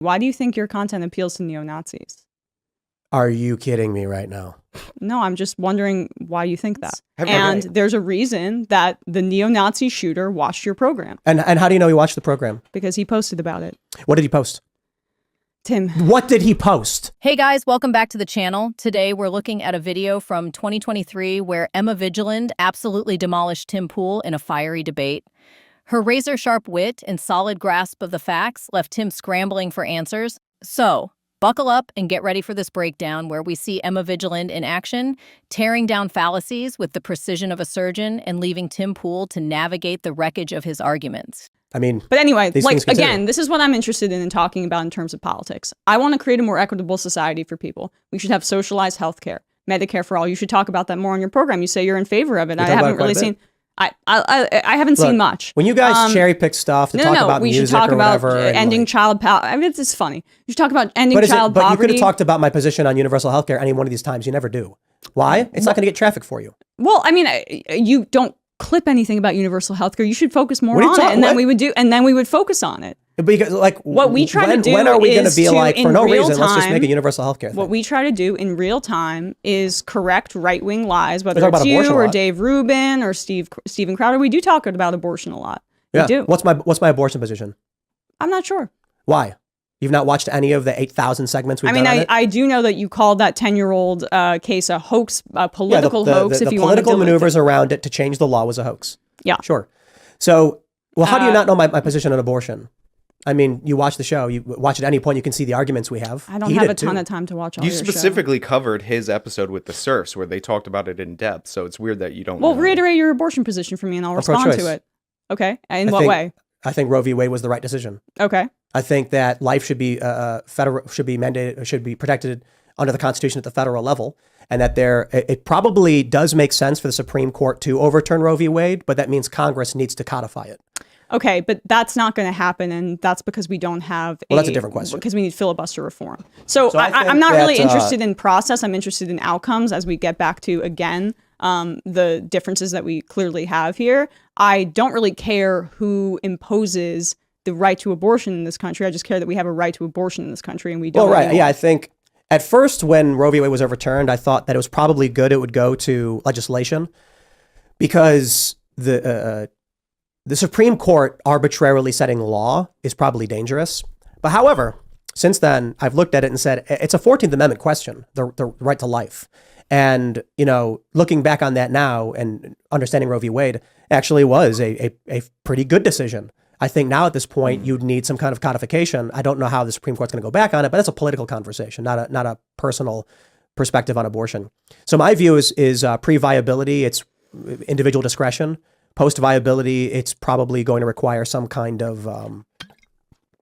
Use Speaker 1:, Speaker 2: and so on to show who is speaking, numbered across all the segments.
Speaker 1: Why do you think your content appeals to neo-Nazis?
Speaker 2: Are you kidding me right now?
Speaker 1: No, I'm just wondering why you think that. And there's a reason that the neo-Nazi shooter watched your program.
Speaker 2: And how do you know he watched the program?
Speaker 1: Because he posted about it.
Speaker 2: What did he post?
Speaker 1: Tim.
Speaker 2: What did he post?
Speaker 3: Hey guys, welcome back to the channel. Today we're looking at a video from 2023 where Emma Vigeland absolutely demolished Tim Pool in a fiery debate. Her razor-sharp wit and solid grasp of the facts left Tim scrambling for answers. So, buckle up and get ready for this breakdown where we see Emma Vigeland in action, tearing down fallacies with the precision of a surgeon and leaving Tim Pool to navigate the wreckage of his arguments.
Speaker 1: But anyway, like, again, this is what I'm interested in talking about in terms of politics. I want to create a more equitable society for people. We should have socialized healthcare, Medicare for all. You should talk about that more on your program. You say you're in favor of it. I haven't really seen... I haven't seen much.
Speaker 2: When you guys cherry pick stuff to talk about music
Speaker 1: we should talk
Speaker 2: or
Speaker 1: about
Speaker 2: whatever,
Speaker 1: ending child poverty. I mean, it's funny. You should talk about ending child poverty.
Speaker 2: But you could have talked about my position on universal healthcare any one of these times. You never do. Why? It's not going to get traffic for you.
Speaker 1: Well, I mean, you don't clip anything about universal healthcare. You should focus more on it, and then we would focus on it.
Speaker 2: Because, like,
Speaker 1: what we try to do
Speaker 2: when are we going
Speaker 1: to
Speaker 2: be like, for no reason, let's just make a universal healthcare thing?
Speaker 1: What we try to do in real time is correct right-wing lies, whether it's you or Dave Rubin or Steven Crowder. We do talk about abortion a lot.
Speaker 2: Yeah.
Speaker 1: We do.
Speaker 2: What's my abortion position?
Speaker 1: I'm not sure.
Speaker 2: Why? You've not watched any of the 8,000 segments we've done on it?
Speaker 1: I do know that you called that 10-year-old case a hoax, a political hoax.
Speaker 2: The political maneuvers around it to change the law was a hoax.
Speaker 1: Yeah.
Speaker 2: Sure. So, well, how do you not know my position on abortion? I mean, you watch the show. You watch at any point. You can see the arguments we have.
Speaker 1: I don't have a ton of time to watch all your show.
Speaker 4: You specifically covered his episode with the serfs where they talked about it in depth. So it's weird that you don't
Speaker 1: Well, reiterate your abortion position for me and I'll respond to it. Okay. In what way?
Speaker 2: I think Roe v. Wade was the right decision.
Speaker 1: Okay.
Speaker 2: I think that life should be mandated, should be protected under the Constitution at the federal level, and that it probably does make sense for the Supreme Court to overturn Roe v. Wade, but that means Congress needs to codify it.
Speaker 1: Okay, but that's not going to happen, and that's because we don't have
Speaker 2: that's a different question.
Speaker 1: Because we need filibuster reform. So I'm not really interested in process. I'm interested in outcomes as we get back to, again, the differences that we clearly have here. I don't really care who imposes the right to abortion in this country. I just care that we have a right to abortion in this country, and we don't.
Speaker 2: Well, right. Yeah, I think at first when Roe v. Wade was overturned, I thought that it was probably good it would go to legislation because the Supreme Court arbitrarily setting law is probably dangerous. But however, since then, I've looked at it and said, it's a 14th Amendment question, the right to life. And, you know, looking back on that now and understanding Roe v. Wade actually was a pretty good decision. I think now at this point, you'd need some kind of codification. I don't know how the Supreme Court's going to go back on it, but that's a political conversation, not a personal perspective on abortion. So my view is pre-viability, it's individual discretion. Post-viability, it's probably going to require some kind of,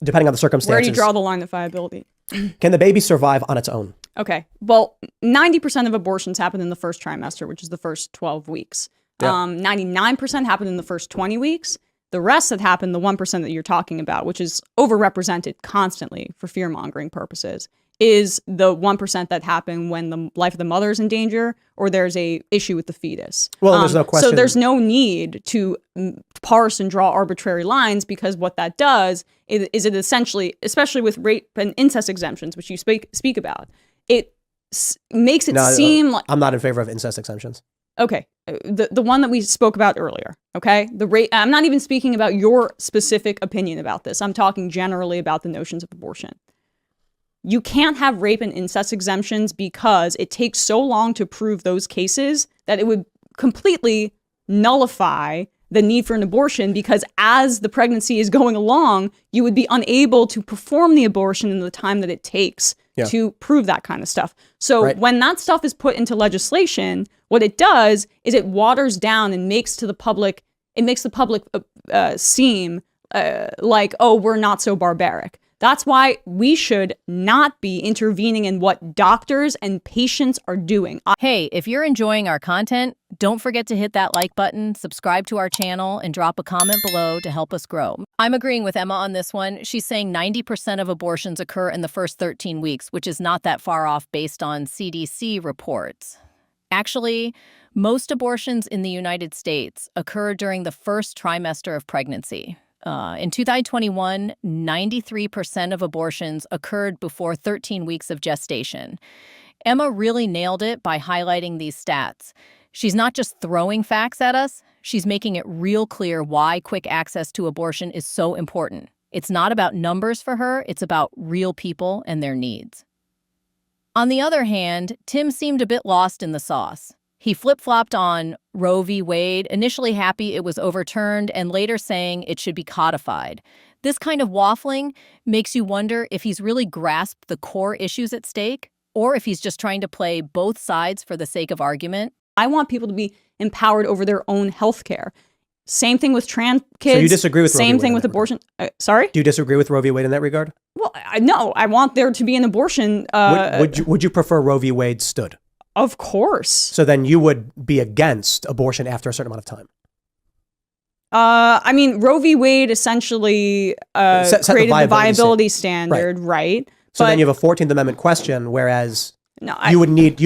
Speaker 2: depending on the circumstances.
Speaker 1: Where do you draw the line of viability?
Speaker 2: Can the baby survive on its own?
Speaker 1: Okay. Well, 90% of abortions happen in the first trimester, which is the first 12 weeks. Yeah. 99% happen in the first 20 weeks. The rest that happen, the 1% that you're talking about, which is overrepresented constantly for fear-mongering purposes, is the 1% that happen when the life of the mother is in danger or there's a issue with the fetus.
Speaker 2: Well, there's no question.
Speaker 1: So there's no need to parse and draw arbitrary lines because what that does is it essentially, especially with rape and incest exemptions, which you speak about, it makes it seem like...
Speaker 2: I'm not in favor of incest exemptions.
Speaker 1: Okay, the one that we spoke about earlier, okay? I'm not even speaking about your specific opinion about this. I'm talking generally about the notions of abortion. You can't have rape and incest exemptions because it takes so long to prove those cases that it would completely nullify the need for an abortion because as the pregnancy is going along, you would be unable to perform the abortion in the time that it takes to prove that kind of stuff. So when that stuff is put into legislation, what it does is it waters down and makes the public seem like, oh, we're not so barbaric. That's why we should not be intervening in what doctors and patients are doing.
Speaker 3: Hey, if you're enjoying our content, don't forget to hit that like button, subscribe to our channel, and drop a comment below to help us grow. I'm agreeing with Emma on this one. She's saying 90% of abortions occur in the first 13 weeks, which is not that far off based on CDC reports. Actually, most abortions in the United States occur during the first trimester of pregnancy. In 2021, 93% of abortions occurred before 13 weeks of gestation. Emma really nailed it by highlighting these stats. She's not just throwing facts at us, she's making it real clear why quick access to abortion is so important. It's not about numbers for her, it's about real people and their needs. On the other hand, Tim seemed a bit lost in the sauce. He flip-flopped on Roe v. Wade, initially happy it was overturned and later saying it should be codified. This kind of waffling makes you wonder if he's really grasped the core issues at stake or if he's just trying to play both sides for the sake of argument.
Speaker 1: I want people to be empowered over their own health care. Same thing with trans kids.
Speaker 2: So you disagree with Roe v.
Speaker 1: Same
Speaker 2: Wade
Speaker 1: thing
Speaker 2: in
Speaker 1: with
Speaker 2: that
Speaker 1: abortion. Sorry?
Speaker 2: Do you disagree with Roe v. Wade in that regard?
Speaker 1: Well, no. I want there to be an abortion.
Speaker 2: Would you prefer Roe v. Wade stood?
Speaker 1: Of course.
Speaker 2: So then you would be against abortion after a certain amount of time.
Speaker 1: I mean, Roe v. Wade essentially
Speaker 2: Set the
Speaker 1: created the
Speaker 2: viability
Speaker 1: viability standard, right?
Speaker 2: So
Speaker 1: But-
Speaker 2: then you have a 14th Amendment question, whereas
Speaker 1: No,
Speaker 2: you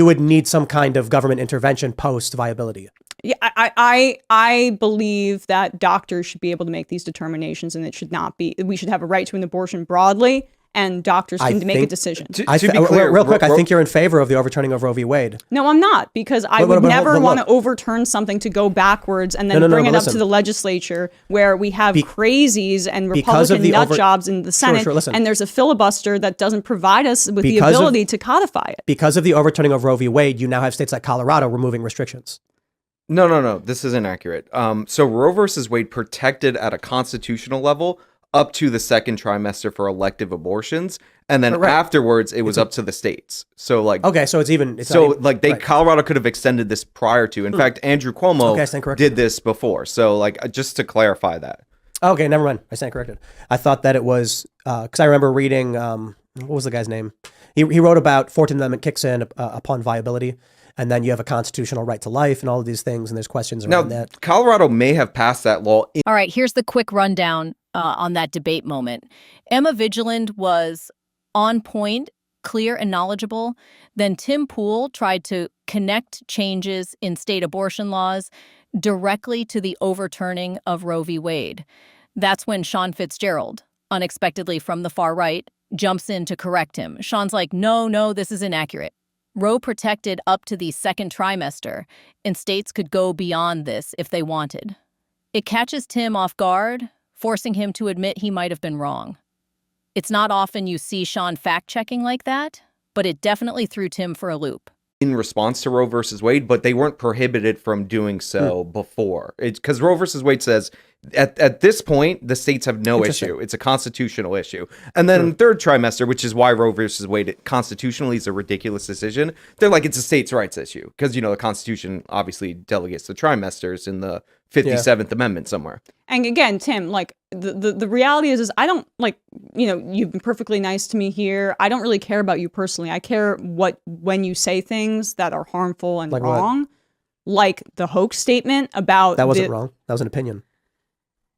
Speaker 2: would need some kind of government intervention post viability.
Speaker 1: Yeah, I believe that doctors should be able to make these determinations, and it should not be. We should have a right to an abortion broadly, and doctors can make a decision.
Speaker 4: To be clear,
Speaker 2: real quick, I think you're in favor of the overturning of Roe v. Wade.
Speaker 1: No, I'm not, because I
Speaker 2: But-
Speaker 1: would
Speaker 2: but-
Speaker 1: never
Speaker 2: but
Speaker 1: want to
Speaker 2: look.
Speaker 1: overturn something to go backwards and then
Speaker 2: No,
Speaker 1: bring
Speaker 2: but
Speaker 1: it up to
Speaker 2: listen.
Speaker 1: the legislature where we have crazies and
Speaker 2: because of
Speaker 1: Republican
Speaker 2: the
Speaker 1: nut
Speaker 2: over-
Speaker 1: jobs in the Senate,
Speaker 2: sure, listen.
Speaker 1: and there's a filibuster that doesn't provide us with the
Speaker 2: Because of-
Speaker 1: ability to codify it.
Speaker 2: Because of the overturning of Roe v. Wade, you now have states like Colorado removing restrictions.
Speaker 4: No. This is inaccurate. So Roe versus Wade protected at a constitutional level up to the second trimester for elective abortions, and then
Speaker 2: Correct.
Speaker 4: afterwards it was up to the states. So like,
Speaker 2: Okay, so it's even. It's
Speaker 4: so
Speaker 2: not even-
Speaker 4: like
Speaker 2: right.
Speaker 4: Colorado could have extended this prior to. In fact, Andrew Cuomo
Speaker 2: Okay, I stand corrected.
Speaker 4: did this before. So like, just to clarify that.
Speaker 2: Okay, never mind. I stand corrected. I thought that it was because I remember reading. What was the guy's name? He wrote about 14th Amendment kicks in upon viability, and then you have a constitutional right to life and all of these things, and there's questions
Speaker 4: Now,
Speaker 2: around that.
Speaker 4: Colorado may have passed that law in
Speaker 3: All right, here's the quick rundown on that debate moment. Emma Vigeland was on point, clear and knowledgeable. Then Tim Pool tried to connect changes in state abortion laws directly to the overturning of Roe v. Wade. That's when Sean Fitzgerald, unexpectedly from the far right, jumps in to correct him. Sean's like, no, this is inaccurate. Roe protected up to the second trimester, and states could go beyond this if they wanted. It catches Tim off guard, forcing him to admit he might have been wrong. It's not often you see Sean fact-checking like that, but it definitely threw Tim for a loop.
Speaker 4: response to Roe versus Wade, but they weren't prohibited from doing so before. It's because Roe versus Wade says at this point the states have no issue. It's a constitutional issue. And then third trimester, which is why Roe versus Wade constitutionally is a ridiculous decision. They're like, it's a states' rights issue because the Constitution obviously delegates the trimesters in the 57th Amendment somewhere.
Speaker 1: And again, Tim, like the reality is I don't you've been perfectly nice to me here. I don't really care about you personally. I care when you say things that are harmful and
Speaker 2: Like what?
Speaker 1: wrong, like the hoax statement about
Speaker 2: That wasn't wrong. That was an opinion.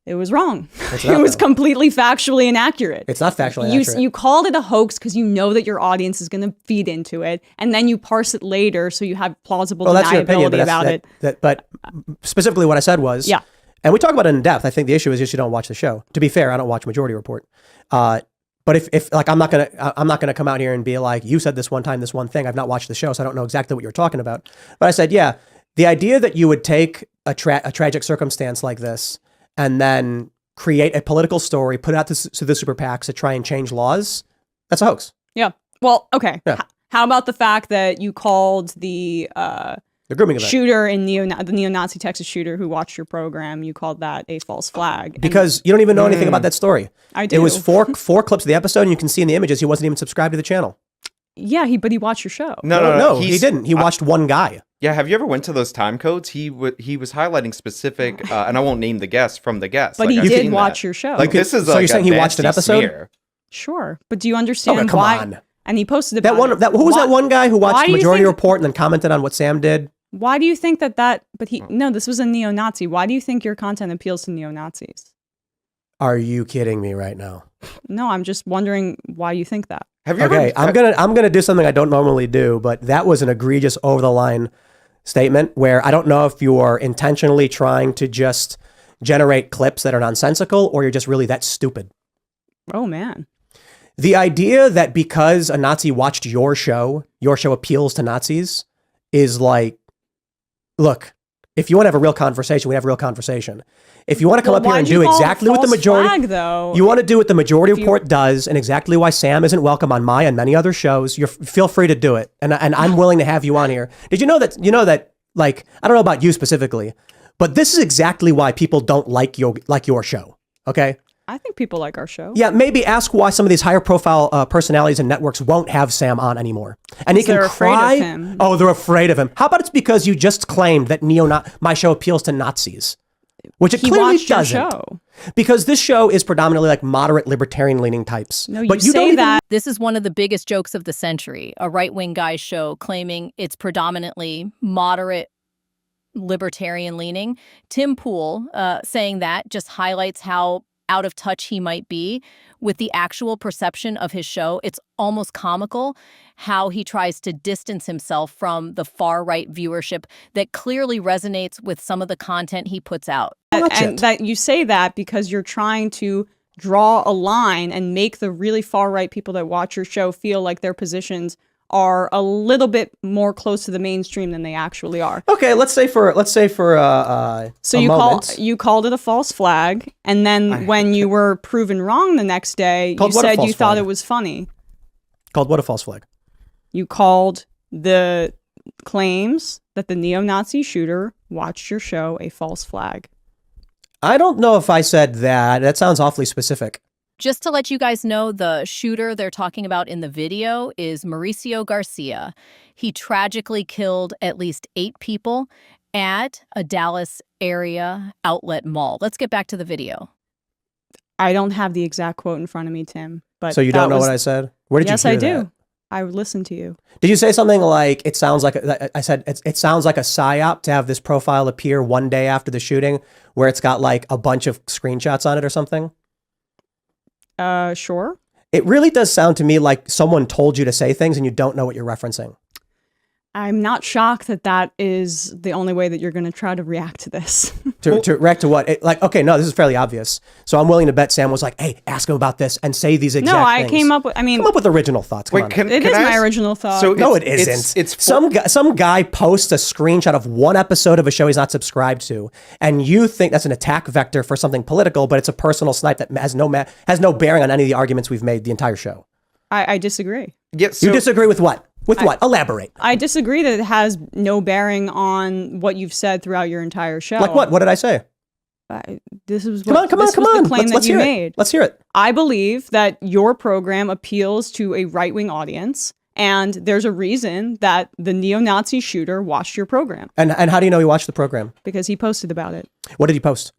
Speaker 1: It was wrong.
Speaker 2: It's
Speaker 1: It
Speaker 2: not,
Speaker 1: was
Speaker 2: though.
Speaker 1: completely factually inaccurate.
Speaker 2: It's not factually accurate.
Speaker 1: You called it a hoax because you know that your audience is going to feed into it, and then you parse it later so you have plausible
Speaker 2: That's your opinion,
Speaker 1: deniability about it.
Speaker 2: But specifically, what I said was,
Speaker 1: Yeah.
Speaker 2: and we talk about it in depth. I think the issue is just you don't watch the show. To be fair, I don't watch Majority Report. But if like I'm not gonna come out here and be like, you said this one time, this one thing. I've not watched the show, so I don't know exactly what you're talking about. But I said, yeah, the idea that you would take a tragic circumstance like this and then create a political story, put it out to the super PACs to try and change laws, that's a hoax.
Speaker 1: Yeah. Well, okay.
Speaker 2: Yeah.
Speaker 1: How about the fact that you called the
Speaker 2: The grooming event.
Speaker 1: shooter in the neo-Nazi Texas shooter who watched your program, you called that a false flag? And
Speaker 2: Because you don't even know anything about that story.
Speaker 1: I do.
Speaker 2: It was four clips of the episode, and you can see in the images he wasn't even subscribed to the channel.
Speaker 1: yeah, but he watched your show.
Speaker 4: No,
Speaker 2: he didn't. He watched one guy.
Speaker 4: Yeah, have you ever went to those time codes? He was highlighting specific, and I won't name the guest from the guest.
Speaker 1: But he
Speaker 4: I've
Speaker 1: did
Speaker 4: seen
Speaker 1: watch
Speaker 4: that.
Speaker 1: your show.
Speaker 4: Like this is
Speaker 2: So
Speaker 4: like
Speaker 2: you're saying he watched an
Speaker 4: nasty
Speaker 2: episode?
Speaker 4: smear.
Speaker 1: Sure, but do you understand
Speaker 2: come
Speaker 1: why?
Speaker 2: on.
Speaker 1: And he posted
Speaker 2: That
Speaker 1: about
Speaker 2: one.
Speaker 1: it.
Speaker 2: Who was that one guy who
Speaker 1: why
Speaker 2: watched
Speaker 1: do you
Speaker 2: Majority
Speaker 1: think-
Speaker 2: Report and then commented on what Sam did?
Speaker 1: Why do you think that? But no, this was a neo-Nazi. Why do you think your content appeals to neo-Nazis?
Speaker 2: Are you kidding me right now?
Speaker 1: No, I'm just wondering why you think that.
Speaker 4: Have you
Speaker 2: Okay,
Speaker 4: ever?
Speaker 2: I'm gonna do something I don't normally do, but that was an egregious, over the line statement where I don't know if you are intentionally trying to just generate clips that are nonsensical, or you're just really that stupid.
Speaker 1: Oh, man.
Speaker 2: The idea that because a Nazi watched your show appeals to Nazis is like, look, if you want to have a real conversation, we have a real conversation. If you want to come up here and do exactly what the majority, you want to do what the majority report does, and exactly why Sam isn't welcome on my and many other shows, feel free to do it. And I'm willing to have you on here. Did you know that, like, I don't know about you specifically, but this is exactly why people don't like your show. Okay?
Speaker 1: I think people like our show.
Speaker 2: Yeah, maybe ask why some of these higher profile personalities and networks won't have Sam on anymore. And he can cry.
Speaker 1: Afraid of him.
Speaker 2: Oh, they're afraid of him. How about it's because you just claimed that my show appeals to Nazis? Which it clearly doesn't. Your show. Because this show is predominantly like moderate libertarian leaning types.
Speaker 1: No, you say that.
Speaker 3: This is one of the biggest jokes of the century, a right-wing guy's show claiming it's predominantly moderate libertarian leaning. Tim Pool saying that just highlights how out of touch he might be with the actual perception of his show. It's almost comical how he tries to distance himself from the far-right viewership that clearly resonates with some of the content he puts out.
Speaker 1: And that you say that because you're trying to draw a line and make the really far-right people that watch your show feel like their positions are a little bit more close to the mainstream than they actually are.
Speaker 2: Okay, let's say for
Speaker 1: so you called it a false flag, and then when you were proven wrong the next day, you said you thought it was funny.
Speaker 2: Called what a false flag?
Speaker 1: You called the claims that the neo-Nazi shooter watched your show a false flag.
Speaker 2: I don't know if I said that. That sounds awfully specific.
Speaker 3: Just to let you guys know, the shooter they're talking about in the video is Mauricio Garcia. He tragically killed at least 8 people at a Dallas area outlet mall. Let's get back to the video.
Speaker 1: I don't have the exact quote in front of me, Tim. But
Speaker 2: so you don't know what I said? Where did you hear that?
Speaker 1: Yes, I do. I would listen to you.
Speaker 2: Did you say something like, it sounds like, I said, it sounds like a psyop to have this profile appear one day after the shooting where it's got like a bunch of screenshots on it or something?
Speaker 1: Sure.
Speaker 2: It really does sound to me like someone told you to say things and you don't know what you're referencing.
Speaker 1: I'm not shocked that that is the only way that you're going to try to react to this.
Speaker 2: to react to what? Okay, no, this is fairly obvious. So I'm willing to bet Sam was like, hey, ask him about this and say these exact things.
Speaker 1: No, I came up with, come
Speaker 2: up with original thoughts. Come on.
Speaker 1: It is my original thought.
Speaker 2: So no, it isn't. It's some guy posts a screenshot of one episode of a show he's not subscribed to, and you think that's an attack vector for something political, but it's a personal snipe that has no bearing on any of the arguments we've made the entire show.
Speaker 1: I disagree.
Speaker 4: Yes.
Speaker 2: You disagree with what? With what? Elaborate.
Speaker 1: I disagree that it has no bearing on what you've said throughout your entire show.
Speaker 2: Like what? What did I say?
Speaker 1: This was
Speaker 2: come on.
Speaker 1: The claim that you made.
Speaker 2: Let's hear it.
Speaker 1: I believe that your program appeals to a right-wing audience, and there's a reason that the neo-Nazi shooter watched your program.
Speaker 2: And how do you know he watched the program?
Speaker 1: Because he posted about it.
Speaker 2: What did he post?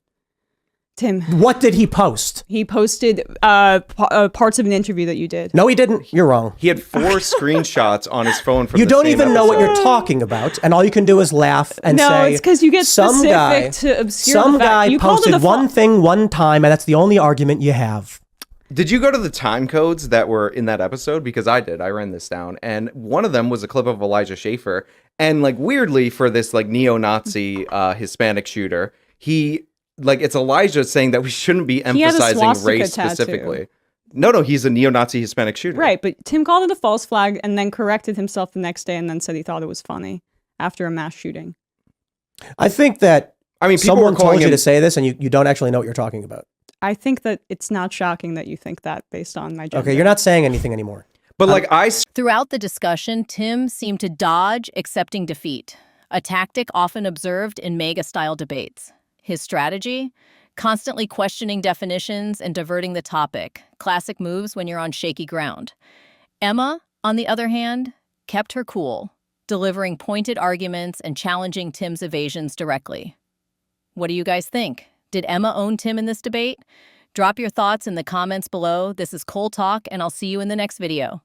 Speaker 1: Tim.
Speaker 2: What did he post?
Speaker 1: He posted parts of an interview that you did.
Speaker 2: No, he didn't. You're wrong.
Speaker 4: He had 4 screenshots on his phone from
Speaker 2: you don't even know what you're talking about, and all you can do is laugh and say,
Speaker 1: no, it's because you get specific to obscure
Speaker 2: some
Speaker 1: the fact.
Speaker 2: guy
Speaker 1: You
Speaker 2: posted one thing one time, and that's the only argument you have.
Speaker 4: Did you go to the time codes that were in that episode? Because I did. I ran this down. And one of them was a clip of Elijah Schaffer. And like weirdly for this like neo-Nazi Hispanic shooter, it's Elijah saying that we shouldn't be emphasizing race specifically. No, he's a neo-Nazi Hispanic shooter.
Speaker 1: Right, but Tim called it a false flag and then corrected himself the next day and then said he thought it was funny after a mass shooting.
Speaker 2: I think that someone told you to say this and you don't actually know what you're talking about.
Speaker 1: I think that it's not shocking that you think that based on my gender.
Speaker 2: Okay, you're not saying anything anymore.
Speaker 4: But
Speaker 3: Throughout the discussion, Tim seemed to dodge accepting defeat, a tactic often observed in MAGA-style debates. His strategy? Constantly questioning definitions and diverting the topic. Classic moves when you're on shaky ground. Emma, on the other hand, kept her cool, delivering pointed arguments and challenging Tim's evasions directly. What do you guys think? Did Emma own Tim in this debate? Drop your thoughts in the comments below. This is Cole Talk, and I'll see you in the next video.